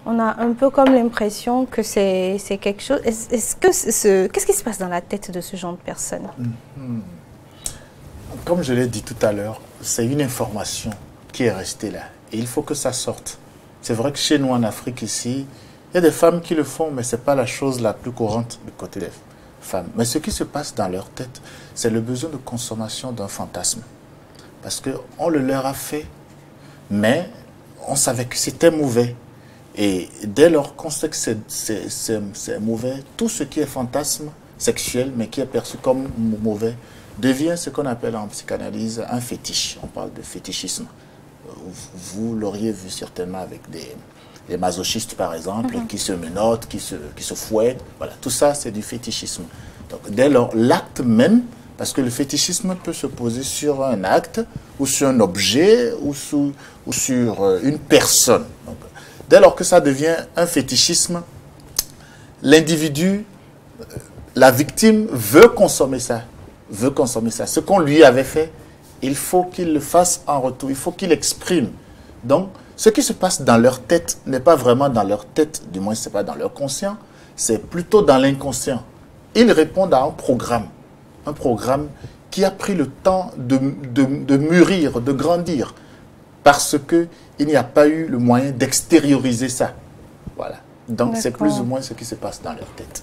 On a un peu comme l'impression que c'est quelque chose. Qu'est-ce qui se passe dans la tête de ce genre de personnes? Comme je l'ai dit tout à l'heure, c'est une information qui est restée là. Et il faut que ça sorte. C'est vrai que chez nous en Afrique ici, il y a des femmes qui le font, mais ce n'est pas la chose la plus courante du côté des femmes. Mais ce qui se passe dans leur tête, c'est le besoin de consommation d'un fantasme. Parce qu'on le leur a fait, mais on savait que c'était mauvais. Et dès lors qu'on sait que c'est mauvais, tout ce qui est fantasme sexuel, mais qui est perçu comme mauvais, devient ce qu'on appelle en psychanalyse un fétiche. On parle de fétichisme. Vous l'auriez vu certainement avec des masochistes, par exemple, qui se menottent, qui se fouettent. Voilà, tout ça, c'est du fétichisme. Donc, dès lors, l'acte même, parce que le fétichisme peut se poser sur un acte, ou sur un objet, ou sur une personne. Donc, dès lors que ça devient un fétichisme, l'individu, la victime veut consommer ça. Veut consommer ça. Ce qu'on lui avait fait, il faut qu'il le fasse en retour. Il faut qu'il exprime. Donc, ce qui se passe dans leur tête n'est pas vraiment dans leur tête, du moins ce n'est pas dans leur conscient, c'est plutôt dans l'inconscient. Ils répondent à un programme qui a pris le temps de mûrir, de grandir, parce qu'il n'y a pas eu le moyen d'extérioriser ça. Voilà. Donc, c'est plus ou moins ce qui se passe dans leur tête.